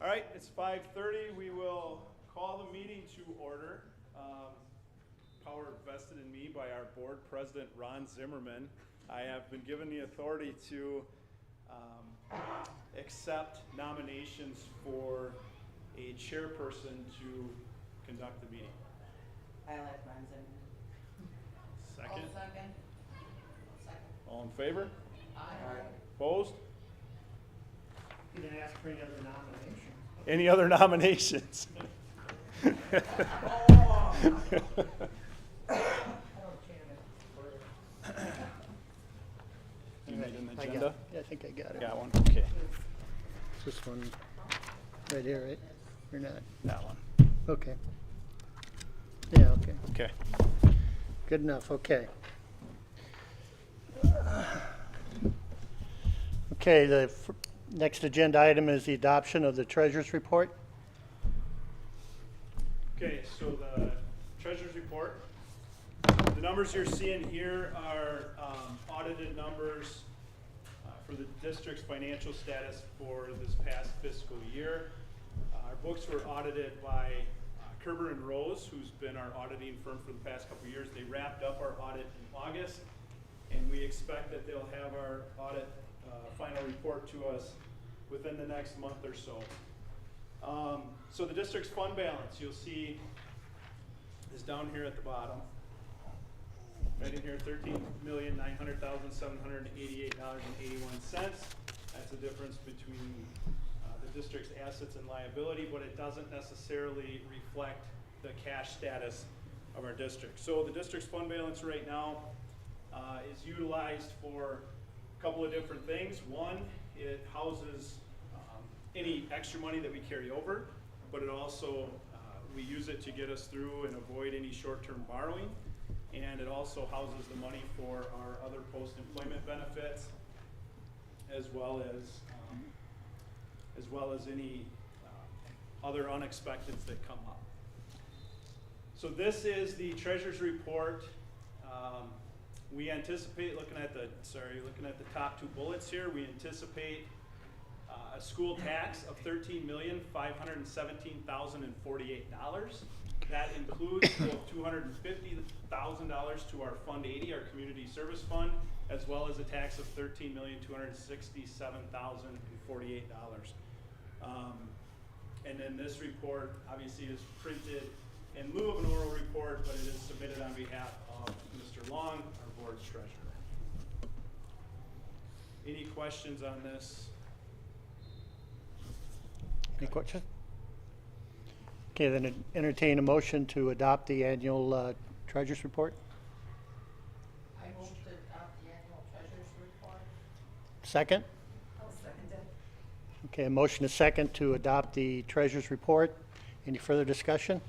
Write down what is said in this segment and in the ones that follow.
All right, it's 5:30. We will call the meeting to order. Power vested in me by our board president, Ron Zimmerman. I have been given the authority to accept nominations for a chairperson to conduct the meeting. I like Ron Zimmerman. Second? I'll second. All in favor? Aye. Opposed? You didn't ask for any other nomination. Any other nominations? You need an agenda? I think I got it. Got one, okay. It's this one right here, right? Or not? That one, Okay. Yeah, okay. okay. Good enough, okay. Okay, the next agenda item is the adoption of the treasurer's report. Okay, so the treasurer's report. The numbers you're seeing here are audited numbers for the district's financial status for this past fiscal year. Our books were audited by Kerber and Rose, who's been our auditing firm for the past couple of years. They wrapped up our audit in August, and we expect that they'll have our audit final report to us within the next month or so. So the district's fund balance, you'll see, is down here at the bottom. Right in here, $13,900,788.81. That's the difference between the district's assets and liability, but it doesn't necessarily reflect the cash status of our district. So the district's fund balance right now is utilized for a couple of different things. One, it houses any extra money that we carry over, but it also, we use it to get us through and avoid any short-term borrowing. And it also houses the money for our other post-employment benefits, as well as any other unexpecteds that come up. So this is the treasurer's report. We anticipate, looking at the top two bullets here, we anticipate a school tax of $13,517,048. That includes $250,000 to our Fund 80, our community service fund, as well as a tax of $13,267,048. And then this report obviously is printed in lieu of an oral report, but it is submitted on behalf of Mr. Long, our board's treasurer. Any questions on this? Any questions? Okay, then entertain a motion to adopt the annual treasurer's report. I move to adopt the annual treasurer's report. Second? I'll second it. Okay, a motion is second to adopt the treasurer's report. Any further discussion?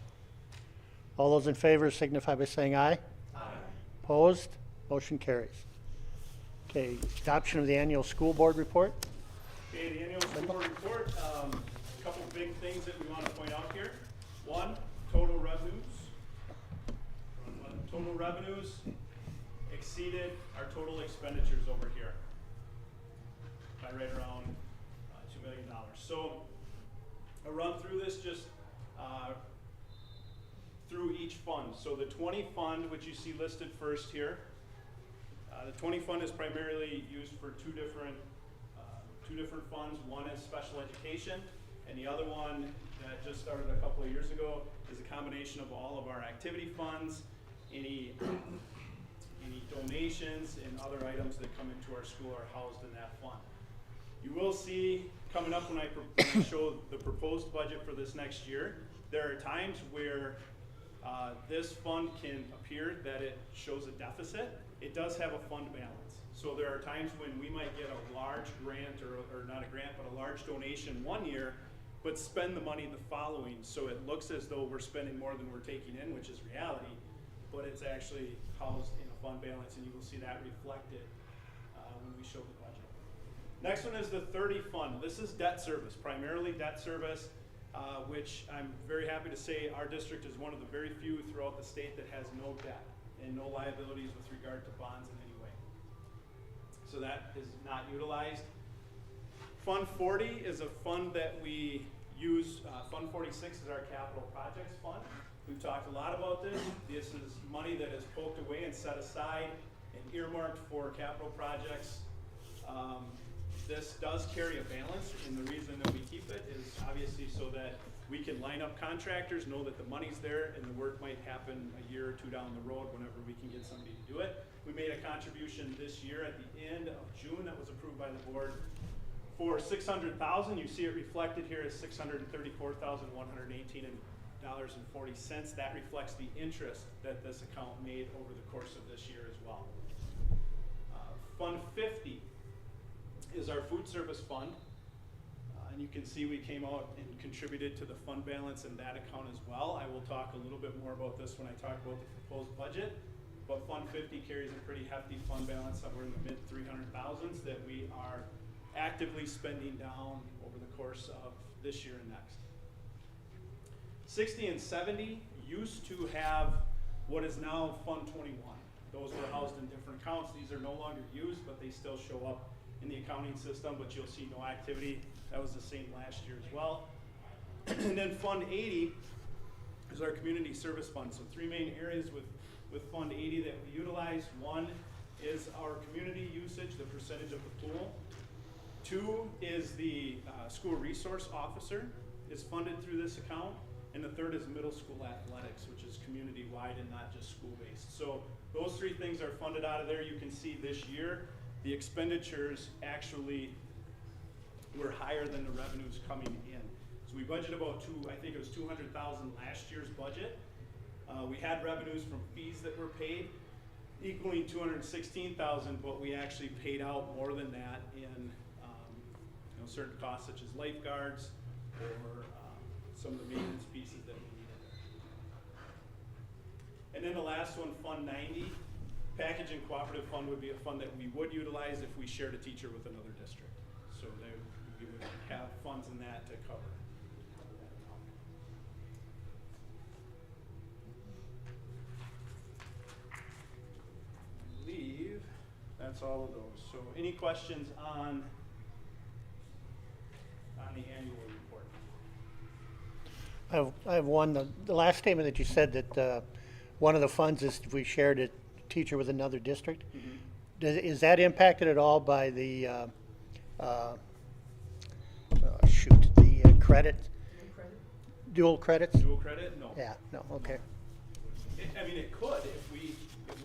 All those in favor signify by saying aye. Aye. Opposed? Motion carries. Okay, adoption of the annual school board report. Okay, the annual school board report, a couple of big things that we want to point out here. One, total revenues. Total revenues exceeded our total expenditures over here by right around $2 million. So I'll run through this just through each fund. So the 20 fund, which you see listed first here, the 20 fund is primarily used for two different funds. One is special education, and the other one that just started a couple of years ago is a combination of all of our activity funds, any donations and other items that come into our school are housed in that fund. You will see coming up when I show the proposed budget for this next year, there are times where this fund can appear that it shows a deficit. It does have a fund balance. So there are times when we might get a large grant, or not a grant, but a large donation one year, but spend the money the following. So it looks as though we're spending more than we're taking in, which is reality, but it's actually housed in a fund balance, and you will see that reflected when we show the budget. Next one is the 30 fund. This is debt service, primarily debt service, which I'm very happy to say our district is one of the very few throughout the state that has no debt and no liabilities with regard to bonds in any way. So that is not utilized. Fund 40 is a fund that we use Fund 46 as our capital projects fund. We've talked a lot about this. This is money that is poked away and set aside and earmarked for capital projects. This does carry a balance, and the reason that we keep it is obviously so that we can line up contractors, know that the money's there, and the work might happen a year or two down the road whenever we can get somebody to do it. We made a contribution this year at the end of June that was approved by the board for $600,000. You see it reflected here as $634,118.40. That reflects the interest that this account made over the course of this year as well. Fund 50 is our food service fund. And you can see we came out and contributed to the fund balance in that account as well. I will talk a little bit more about this when I talk about the proposed budget. But Fund 50 carries a pretty hefty fund balance, somewhere in the mid 300,000s that we are actively spending down over the course of this year and next. 60 and 70 used to have what is now Fund 21. Those were housed in different accounts. These are no longer used, but they still show up in the accounting system, but you'll see no activity. That was the same last year as well. And then Fund 80 is our community service fund. So three main areas with Fund 80 that we utilize. One is our community usage, the percentage of the pool. Two is the school resource officer is funded through this account. And the third is middle school athletics, which is community-wide and not just school-based. So those three things are funded out of there. You can see this year, the expenditures actually were higher than the revenues coming in. So we budgeted about I think it was 200,000 last year's budget. We had revenues from fees that were paid equaling 216,000, but we actually paid out more than that in certain costs such as lifeguards or some of the maintenance pieces that we needed. And then the last one, Fund 90, package and cooperative fund would be a fund that we would utilize if we shared a teacher with another district. So we would have funds in that to cover that amount. I believe that's all of those. So any questions on the annual report? I have one. The last statement that you said that one of the funds is if we shared a teacher with another district. Mm-hmm. Is that impacted at all by the credit? Dual credits? Dual credit? No. Yeah, no, okay. I mean, it could if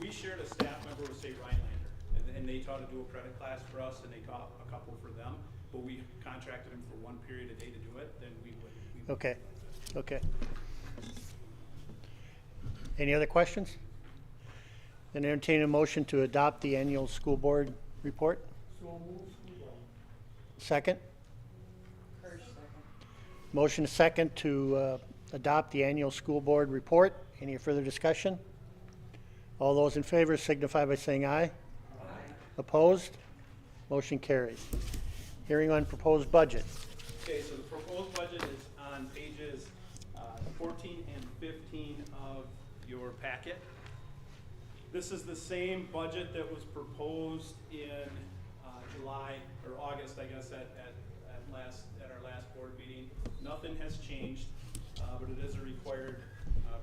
we shared a staff member with, say, Rhinelander, and they taught a dual credit class for us, and they taught a couple for them, but we contracted them for one period a day to do it, then we would. Okay, okay. Any other questions? Then entertain a motion to adopt the annual school board report. So moved. Second? Hirsch, second. Motion second to adopt the annual school board report. Any further discussion? All those in favor signify by saying aye. Aye. Opposed? Motion carries. Hearing on proposed budget. Okay, so the proposed budget is on pages 14 and 15 of your packet. This is the same budget that was proposed in July or August, I guess, at our last board meeting. Nothing has changed, but it is a required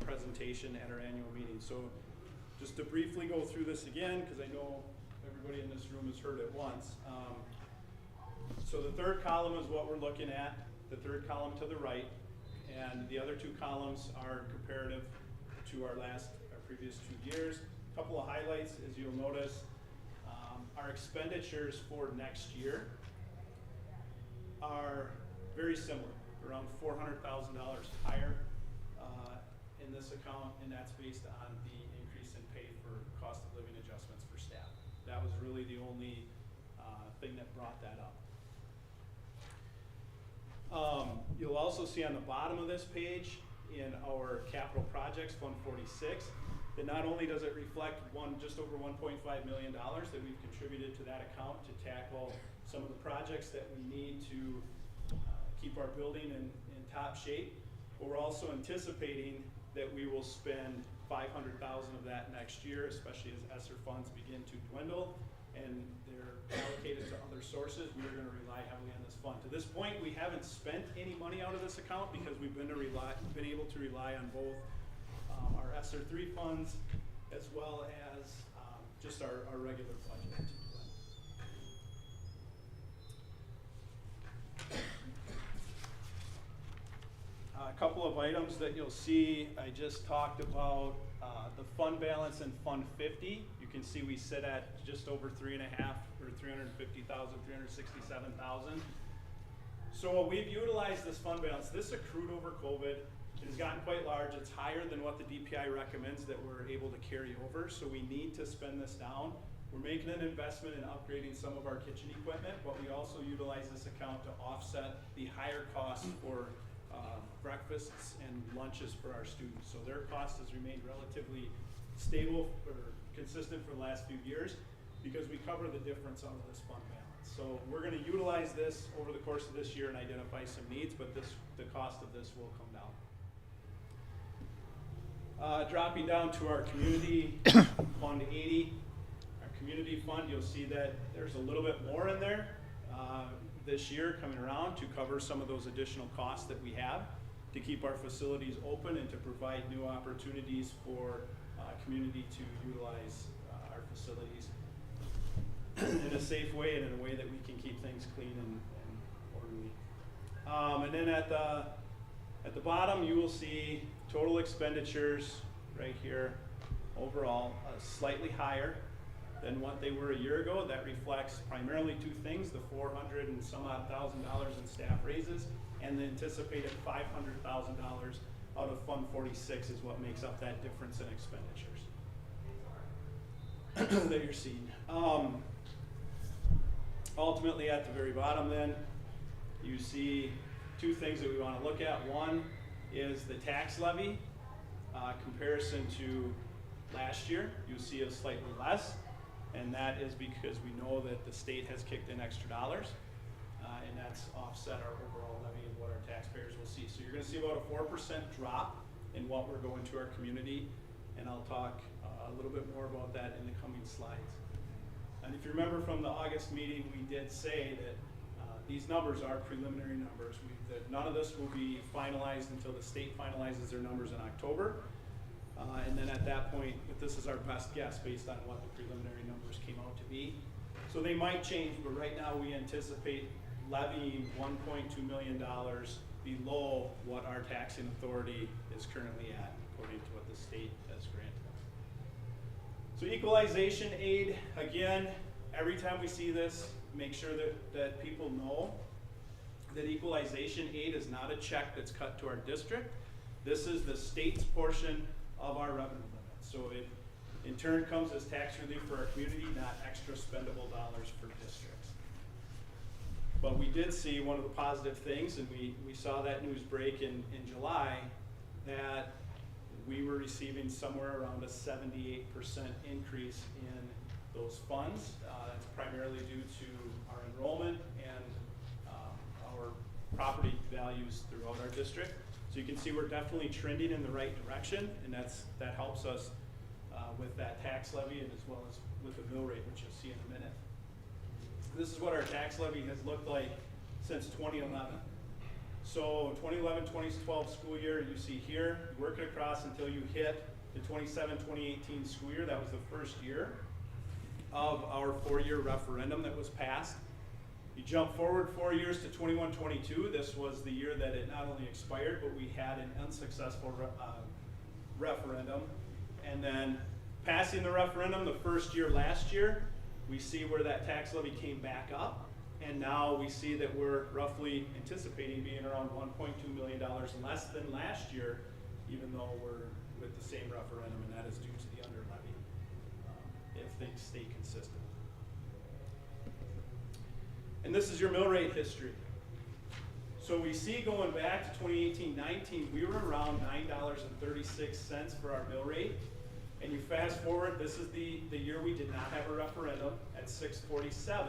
presentation at our annual meeting. So just to briefly go through this again, because I know everybody in this room has heard it once. So the third column is what we're looking at, the third column to the right, and the other two columns are comparative to our previous 2 years. A couple of highlights, as you'll notice, our expenditures for next year are very similar, around $400,000 higher in this account, and that's based on the increase in pay for cost of living adjustments for staff. That was really the only thing that brought that up. You'll also see on the bottom of this page in our capital projects, Fund 46, that not only does it reflect just over $1.5 million that we've contributed to that account to tackle some of the projects that we need to keep our building in top shape, but we're also anticipating that we will spend $500,000 of that next year, especially as ESSER funds begin to dwindle, and they're allocated to other sources, we are gonna rely heavily on this fund. To this point, we haven't spent any money out of this account because we've been able to rely on both our ESSER 3 funds as well as just our regular budget. A couple of items that you'll see, I just talked about the fund balance in Fund 50. You can see we sit at just over 3.5 or 350,000, 367,000. So we've utilized this fund balance. This accrued over COVID. It has gotten quite large. It's higher than what the DPI recommends that we're able to carry over. So we need to spend this down. We're making an investment in upgrading some of our kitchen equipment, but we also utilize this account to offset the higher costs for breakfasts and lunches for our students. So their cost has remained relatively stable or consistent for the last few years because we cover the difference out of this fund balance. So we're going to utilize this over the course of this year and identify some needs, but the cost of this will come down. Dropping down to our community fund 80, our community fund, you'll see that there's a little bit more in there this year coming around to cover some of those additional costs that we have to keep our facilities open and to provide new opportunities for community to utilize our facilities in a safe way and in a way that we can keep things clean and orderly. And then at the bottom, you will see total expenditures right here overall slightly higher than what they were a year ago. That reflects primarily two things: the $400,000 and some odd in staff raises, and the anticipated $500,000 out of Fund 46 is what makes up that difference in expenditures that you're seeing. Ultimately, at the very bottom then, you see two things that we want to look at. One is the tax levy comparison to last year. You see a slightly less, and that is because we know that the state has kicked in extra dollars, and that's offset our overall levy of what our taxpayers will see. So you're going to see about a 4% drop in what we're going to our community, and I'll talk a little bit more about that in the coming slides. And if you remember from the August meeting, we did say that these numbers are preliminary numbers. That none of this will be finalized until the state finalizes their numbers in October. And then at that point, this is our best guess based on what the preliminary numbers came out to be. So they might change, but right now we anticipate levying $1.2 million below what our taxing authority is currently at, according to what the state has granted. So equalization aid, again, every time we see this, make sure that people know that equalization aid is not a check that's cut to our district. This is the state's portion of our revenue limit. So it in turn comes as tax relief for our community, not extra spendable dollars for districts. But we did see one of the positive things, and we saw that news break in July, that we were receiving somewhere around a 78% increase in those funds. That's primarily due to our enrollment and our property values throughout our district. So you can see we're definitely trending in the right direction, and that helps us with that tax levy and as well as with the mill rate, which you'll see in a minute. This is what our tax levy has looked like since 2011. So 2011-2012 school year, you see here, working across until you hit the 27-2018 school year. That was the first year of our 4-year referendum that was passed. You jump forward 4 years to 21-22. This was the year that it not only expired, but we had an unsuccessful referendum. And then passing the referendum the first year last year, we see where that tax levy came back up. And now we see that we're roughly anticipating being around $1.2 million less than last year, even though we're with the same referendum, and that is due to the under levy, if things stay consistent. And this is your mill rate history. So we see going back to 2018-19, we were around $9.36 for our mill rate. And you fast forward, this is the year we did not have a referendum at $6.47.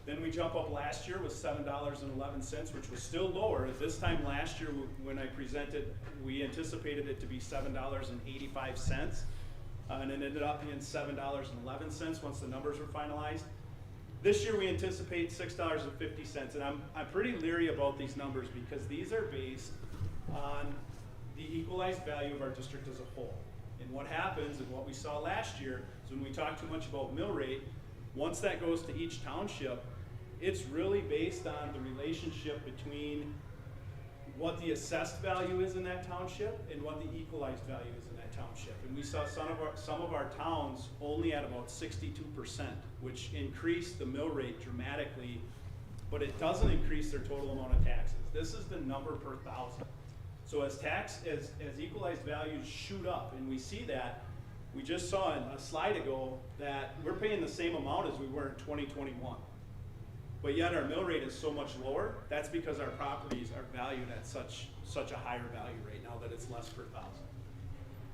Then we jump up last year with $7.11, which was still lower. At this time last year when I presented, we anticipated it to be $7.85. and it ended up being $7.11 once the numbers were finalized. This year we anticipate $6.50, and I'm pretty leery about these numbers because these are based on the equalized value of our district as a whole. And what happens, and what we saw last year, is when we talk too much about mill rate, once that goes to each township, it's really based on the relationship between what the assessed value is in that township and what the equalized value is in that township. And we saw some of our towns only at about 62%, which increased the mill rate dramatically, but it doesn't increase their total amount of taxes. This is the number per thousand. So as equalized values shoot up, and we see that, we just saw in a slide ago that we're paying the same amount as we were in 2021. But yet our mill rate is so much lower. That's because our properties are valued at such a higher value rate now that it's less per thousand.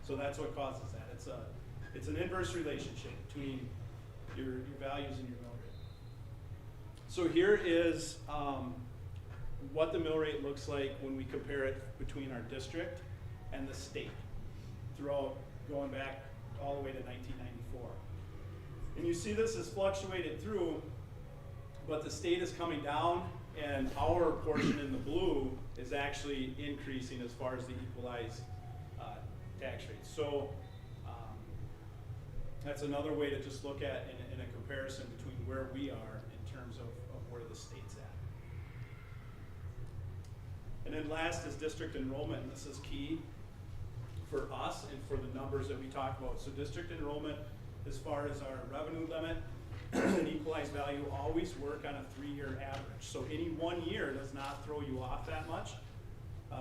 So that's what causes that. It's an inverse relationship between your values and your mill rate. So here is what the mill rate looks like when we compare it between our district and the state throughout going back all the way to 1994. And you see this has fluctuated through, but the state is coming down and our portion in the blue is actually increasing as far as the equalized tax rates. So that's another way to just look at in a comparison between where we are in terms of where the state's at. And then last is district enrollment, and this is key for us and for the numbers that we talk about. So district enrollment, as far as our revenue limit and equalized value, always work on a 3-year average. So any 1 year does not throw you off that much.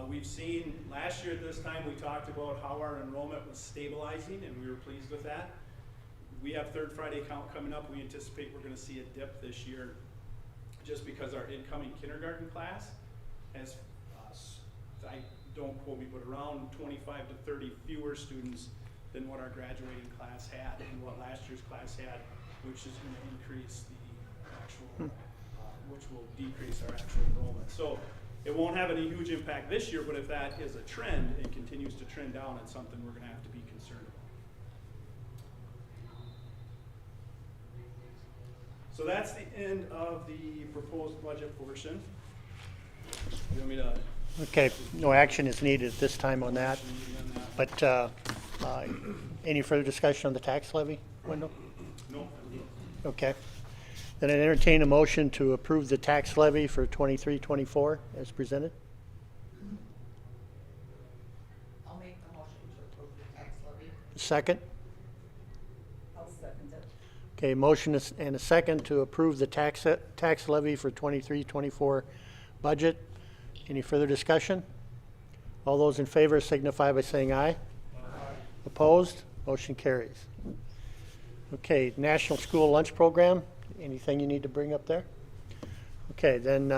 We've seen last year at this time, we talked about how our enrollment was stabilizing, and we were pleased with that. We have Third Friday count coming up. We anticipate we're going to see a dip this year just because our incoming kindergarten class has, don't quote me, but around 25 to 30 fewer students than what our graduating class had and what last year's class had, which is going to increase the actual, which will decrease our actual enrollment. So it won't have any huge impact this year, but if that is a trend and continues to trend down, it's something we're going to have to be concerned about. So that's the end of the proposed budget portion. You want me to? Okay, no action is needed at this time on that. But any further discussion on the tax levy, Wendell? No. Okay. Then I entertain a motion to approve the tax levy for 23-24 as presented. I'll make the motion to approve the tax levy. Second. I'll second it. Okay, motion and a second to approve the tax levy for 23-24 budget. Any further discussion? All those in favor signify by saying aye. Aye. Opposed? Motion carries. Okay, National School Lunch Program. Anything you need to bring up there? Okay, then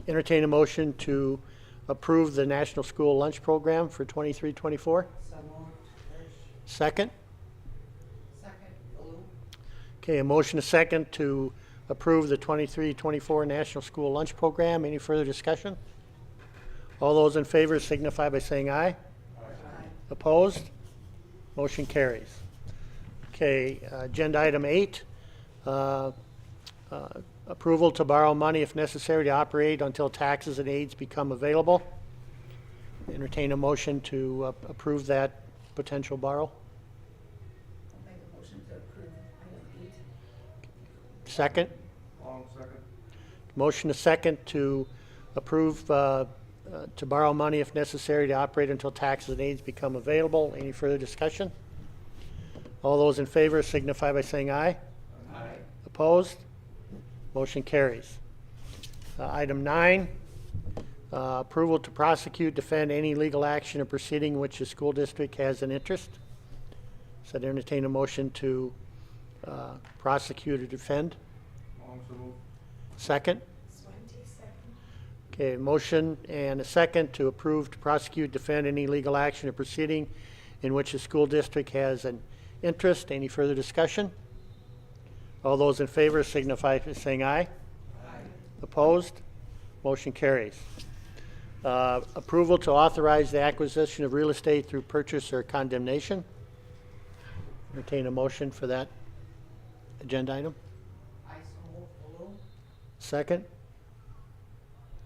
entertain a motion to approve the National School Lunch Program for 23-24. So moved. Second. Second, Blue. Okay, a motion a second to approve the 23-24 National School Lunch Program. Any further discussion? All those in favor signify by saying aye. Aye. Opposed? Motion carries. Okay, agenda item 8, approval to borrow money if necessary to operate until taxes and aids become available. Entertain a motion to approve that potential borrow. I'll make a motion to approve item 8. Second. Long second. Motion a second to approve to borrow money if necessary to operate until taxes and aids become available. Any further discussion? All those in favor signify by saying aye. Aye. Opposed? Motion carries. Item 9, approval to prosecute, defend any legal action or proceeding in which the school district has an interest. So I'd entertain a motion to prosecute or defend. Long so moved. Second? Swante, second. Okay, motion and a second to approve to prosecute, defend any legal action or proceeding in which the school district has an interest. Any further discussion? All those in favor signify by saying aye. Aye. Opposed? Motion carries. Approval to authorize the acquisition of real estate through purchase or condemnation. Entertain a motion for that agenda item. I so move, Baloo. Second.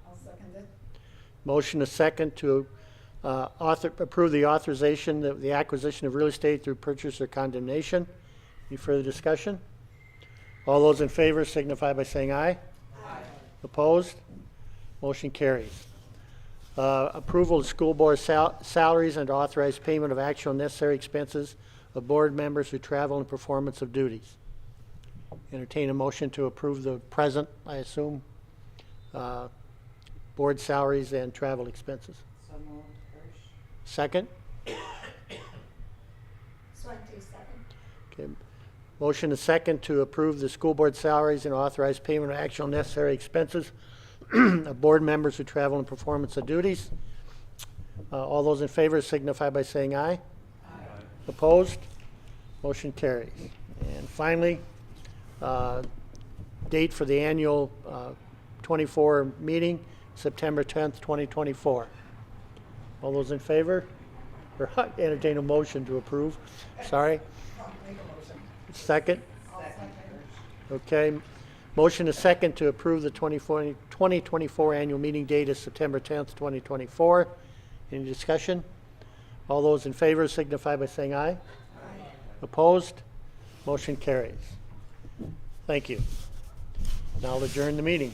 I'll second it. Motion a second to approve the authorization of the acquisition of real estate through purchase or condemnation. Any further discussion? All those in favor signify by saying aye. Aye. Opposed? Motion carries. Approval of school board salaries and authorized payment of actual necessary expenses of board members who travel in performance of duties. Entertain a motion to approve the present, I assume, board salaries and travel expenses. So moved, Hirsch. Second? Swante, second. Okay. Motion is second to approve the school board salaries and authorize payment of actual necessary expenses of board members who travel in performance of duties. All those in favor signify by saying aye. Aye. Opposed? Motion carries. And finally, date for the annual 24 meeting, September 10th, 2024. All those in favor? Or entertain a motion to approve. Sorry. I'll make a motion. Second? I'll second. Okay. Motion is second to approve the 2024 annual meeting date as September 10th, 2024. Any discussion? All those in favor signify by saying aye. Aye. Opposed? Motion carries. Thank you. Now I'll adjourn the meeting.